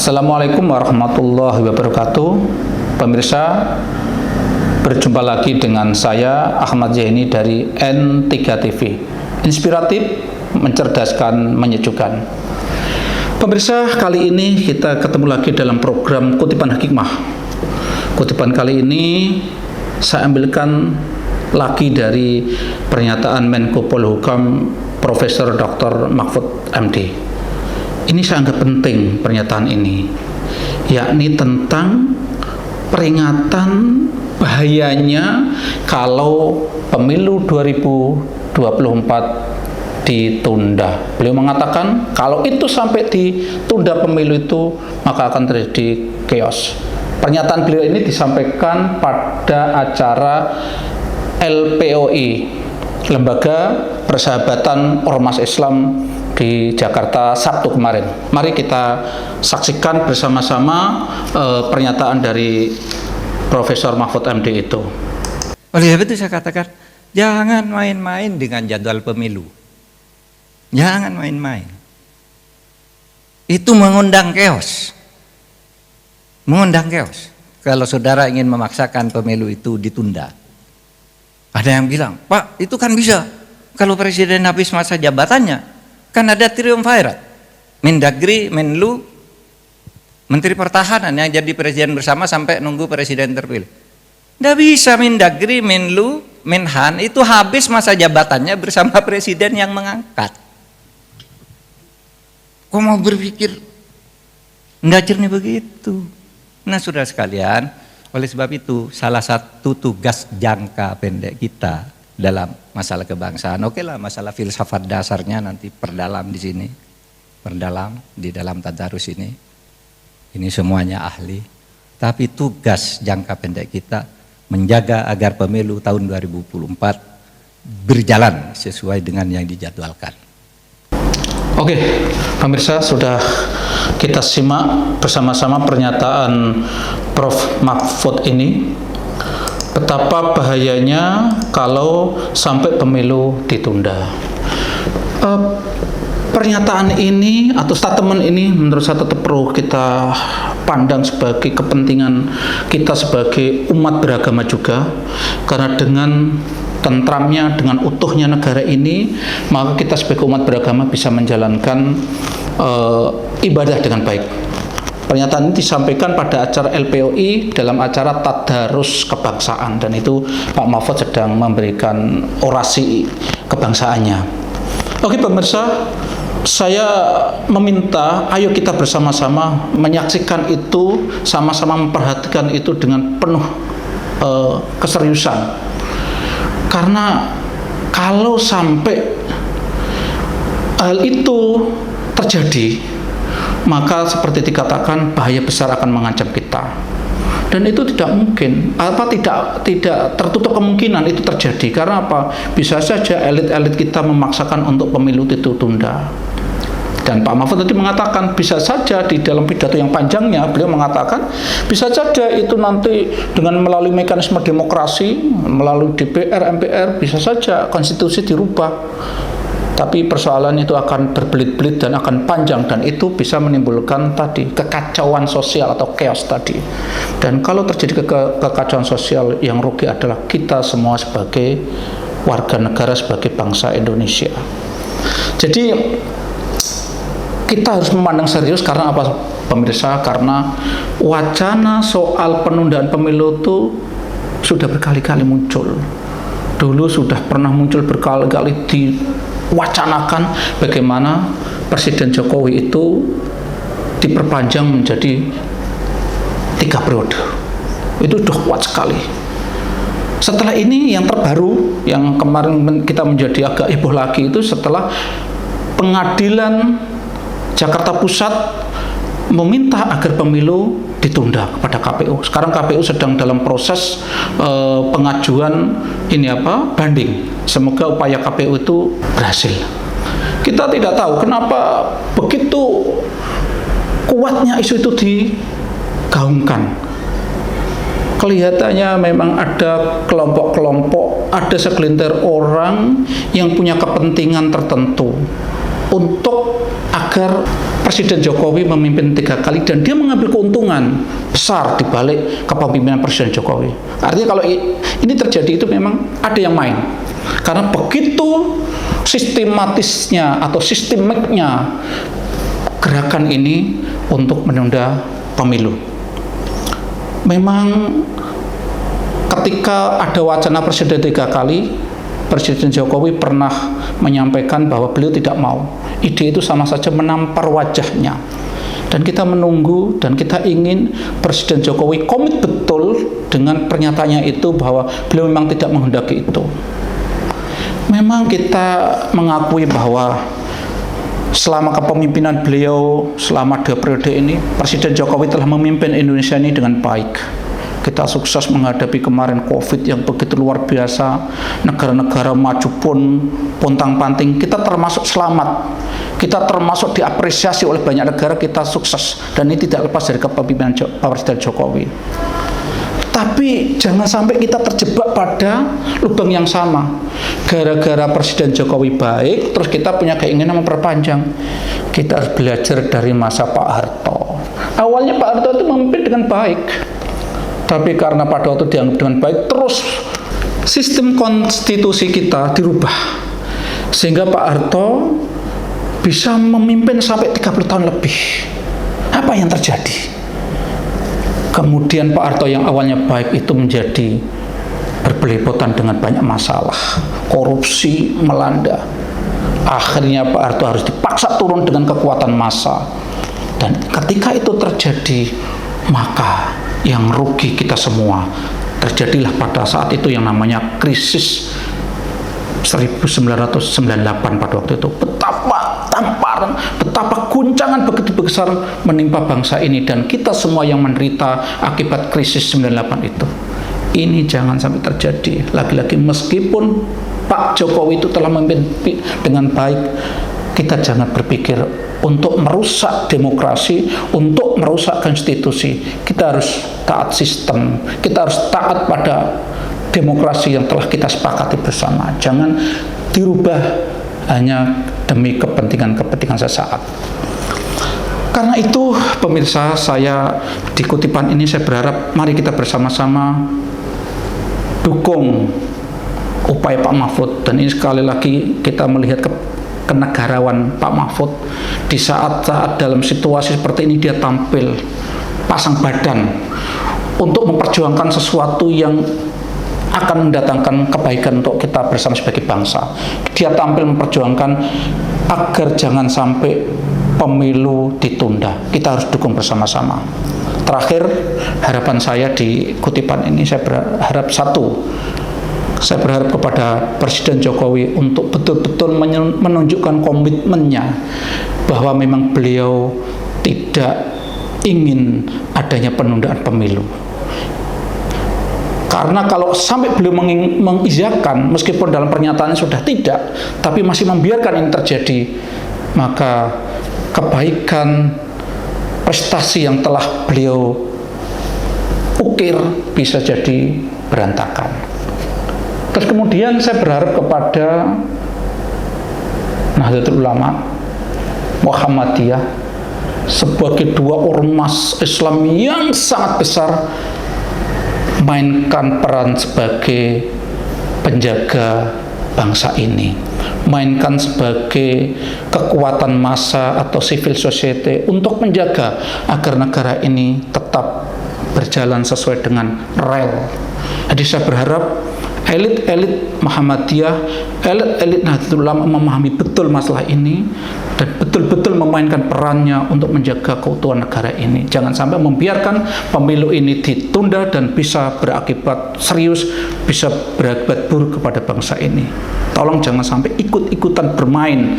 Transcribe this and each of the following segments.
Assalamualaikum warahmatullahi wabarakatuh. Pemirsa, berjumpa lagi dengan saya Ahmad Zaini dari N3 TV. Inspiratif, mencerdaskan, menyejukkan. Pemirsa, kali ini kita ketemu lagi dalam program Kutipan Hikmah. Kutipan kali ini saya ambilkan lagi dari pernyataan Menko Polhukam Profesor Dr. Mahfud MD. Ini saya anggap penting pernyataan ini, yakni tentang peringatan bahayanya kalau pemilu 2024 ditunda. Beliau mengatakan kalau itu sampai ditunda pemilu itu maka akan terjadi chaos. Pernyataan beliau ini disampaikan pada acara LPOI, Lembaga Persahabatan Ormas Islam di Jakarta Sabtu kemarin. Mari kita saksikan bersama-sama pernyataan dari Profesor Mahfud MD itu. Oleh sebab itu saya katakan, jangan main-main dengan jadwal pemilu. Jangan main-main. Itu mengundang chaos. Mengundang chaos. Kalau saudara ingin memaksakan pemilu itu ditunda. Ada yang bilang, Pak, itu kan bisa. Kalau presiden habis masa jabatannya, kan ada triumvirat, Mendagri, Menlu, Menteri Pertahanan yang jadi presiden bersama sampai nunggu presiden terpilih. Tidak bisa Mendagri, Menlu, Menhan itu habis masa jabatannya bersama presiden yang mengangkat. Kok mau berpikir tidak jernih begitu? Nah, saudara sekalian, oleh sebab itu salah satu tugas jangka pendek kita dalam masalah kebangsaan, oke lah, masalah filsafat dasarnya nanti perdalam di sini, perdalam di dalam tadarus ini semuanya ahli. Tapi tugas jangka pendek kita menjaga agar pemilu tahun 2024 berjalan sesuai dengan yang dijadwalkan. Oke, pemirsa, sudah kita simak bersama-sama pernyataan Prof. Mahfud ini. Betapa bahayanya kalau sampai pemilu ditunda. Pernyataan ini atau statement ini menurut saya tetap perlu kita pandang sebagai kepentingan kita sebagai umat beragama juga, karena dengan tentramnya, dengan utuhnya negara ini, maka kita sebagai umat beragama bisa menjalankan ibadah dengan baik. Pernyataan ini disampaikan pada acara LPOI dalam acara Tadarus Kebangsaan, dan itu Pak Mahfud sedang memberikan orasi kebangsaannya. Oke pemirsa, saya meminta ayo kita bersama-sama menyaksikan itu, sama-sama memperhatikan itu dengan penuh keseriusan. Karena kalau sampai hal itu terjadi, maka seperti dikatakan bahaya besar akan mengancam kita, dan itu tidak mungkin, tidak tertutup kemungkinan itu terjadi. Karena apa? Bisa saja elit-elit kita memaksakan untuk pemilu itu tunda. Dan Pak Mahfud tadi mengatakan bisa saja di dalam pidato yang panjangnya beliau mengatakan bisa saja itu nanti dengan melalui mekanisme demokrasi, melalui DPR, MPR, bisa saja konstitusi dirubah. Tapi persoalan itu akan berbelit-belit dan akan panjang, dan itu bisa menimbulkan tadi kekacauan sosial atau chaos tadi. Dan kalau terjadi kekacauan sosial, yang rugi adalah kita semua sebagai warga negara, sebagai bangsa Indonesia. Jadi kita harus memandang serius. Karena apa pemirsa? Karena wacana soal penundaan pemilu itu sudah berkali-kali muncul. Dulu sudah pernah muncul berkali-kali diwacanakan bagaimana Presiden Jokowi itu diperpanjang menjadi 3 periode. Itu sudah kuat sekali. Setelah ini yang terbaru, yang kemarin kita menjadi agak heboh lagi, itu setelah Pengadilan Jakarta Pusat meminta agar pemilu ditunda kepada KPU. Sekarang KPU sedang dalam proses pengajuan banding. Semoga upaya KPU itu berhasil. Kita tidak tahu kenapa begitu kuatnya isu itu digaungkan. Kelihatannya memang ada kelompok-kelompok, ada segelintir orang yang punya kepentingan tertentu untuk agar Presiden Jokowi memimpin 3 kali dan dia mengambil keuntungan besar di balik kepemimpinan Presiden Jokowi. Artinya kalau ini terjadi itu memang ada yang main. Karena begitu sistematisnya atau sistemiknya gerakan ini untuk menunda pemilu. Memang ketika ada wacana presiden 3 kali, Presiden Jokowi pernah menyampaikan bahwa beliau tidak mau. Ide itu sama saja menampar wajahnya. Dan kita menunggu dan kita ingin Presiden Jokowi komit betul dengan pernyataannya itu bahwa beliau memang tidak menghendaki itu. Memang kita mengakui bahwa selama kepemimpinan beliau selama 2 periode ini, Presiden Jokowi telah memimpin Indonesia ini dengan baik. Kita sukses menghadapi kemarin COVID yang begitu luar biasa. Negara-negara maju pun pontang-panting, kita termasuk selamat. Kita termasuk diapresiasi oleh banyak negara, kita sukses. Dan ini tidak lepas dari kepemimpinan Presiden Jokowi. Tapi jangan sampai kita terjebak pada lubang yang sama. Gara-gara Presiden Jokowi baik, terus kita punya keinginan memperpanjang. Kita harus belajar dari masa Pak Harto. Awalnya Pak Harto itu memimpin dengan baik. Tapi karena pada waktu dianggap dengan baik, terus sistem konstitusi kita dirubah. Sehingga Pak Harto bisa memimpin sampai 30 tahun lebih. Apa yang terjadi? Kemudian Pak Harto yang awalnya baik itu menjadi berbelepotan dengan banyak masalah. Korupsi melanda. Akhirnya Pak Harto harus dipaksa turun dengan kekuatan massa. Dan ketika itu terjadi, maka yang rugi kita semua. Terjadilah pada saat itu yang namanya krisis 1998 pada waktu itu. Betapa tamparan, betapa guncangan begitu besar menimpa bangsa ini, dan kita semua yang menderita akibat krisis 98 itu. Ini jangan sampai terjadi lagi-lagi. Meskipun Pak Jokowi itu telah memimpin dengan baik, kita jangan berpikir untuk merusak demokrasi, untuk merusak konstitusi. Kita harus taat sistem, kita harus taat pada demokrasi yang telah kita sepakati bersama. Jangan dirubah hanya demi kepentingan sesaat. Karena itu, pemirsa, saya di kutipan ini saya berharap mari kita bersama-sama dukung upaya Pak Mahfud. Dan ini sekali lagi kita melihat kenegarawan Pak Mahfud di saat-saat dalam situasi seperti ini dia tampil pasang badan untuk memperjuangkan sesuatu yang akan mendatangkan kebaikan untuk kita bersama sebagai bangsa. Dia tampil memperjuangkan agar jangan sampai pemilu ditunda. Kita harus dukung bersama-sama. Terakhir, harapan saya di kutipan ini, saya berharap satu, saya berharap kepada Presiden Jokowi untuk betul-betul menunjukkan komitmennya bahwa memang beliau tidak ingin adanya penundaan pemilu. Karena kalau sampai beliau mengiyakan, meskipun dalam pernyataannya sudah tidak, tapi masih membiarkan ini terjadi, maka kebaikan prestasi yang telah beliau ukir bisa jadi berantakan. Terus kemudian saya berharap kepada Nahdlatul Ulama, Muhammadiyah, sebagai 2 ormas Islam yang sangat besar, mainkan peran sebagai penjaga bangsa ini, mainkan sebagai kekuatan massa atau civil society untuk menjaga agar negara ini tetap berjalan sesuai dengan rel. Jadi saya berharap elit-elit Muhammadiyah, elit-elit Nahdlatul Ulama memahami betul masalah ini dan betul-betul memainkan perannya untuk menjaga keutuhan negara ini. Jangan sampai membiarkan pemilu ini ditunda dan bisa berakibat serius, bisa berakibat buruk kepada bangsa ini. Tolong jangan sampai ikut-ikutan bermain,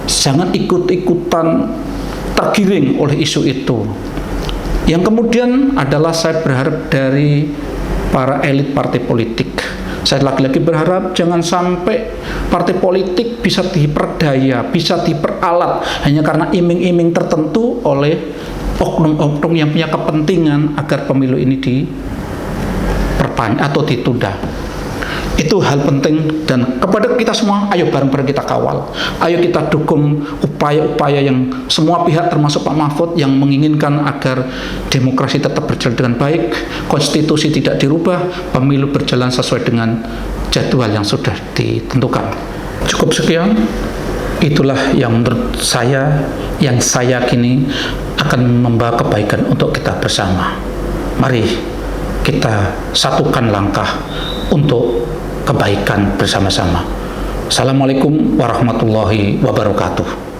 jangan ikut-ikutan tergiring oleh isu itu. Yang kemudian adalah saya berharap dari para elit partai politik. Saya lagi-lagi berharap jangan sampai partai politik bisa diperdaya, bisa diperalat hanya karena iming-iming tertentu oleh oknum-oknum yang punya kepentingan agar pemilu ini diperpanjang atau ditunda. Itu hal penting, dan kepada kita semua, ayo bareng-bareng kita kawal. Ayo kita dukung upaya-upaya yang semua pihak termasuk Pak Mahfud yang menginginkan agar demokrasi tetap berjalan dengan baik, konstitusi tidak dirubah, pemilu berjalan sesuai dengan jadwal yang sudah ditentukan. Cukup sekian. Itulah yang menurut saya, yang saya yakini akan membawa kebaikan untuk kita bersama. Mari kita satukan langkah untuk kebaikan bersama-sama. Assalamualaikum warahmatullahi wabarakatuh.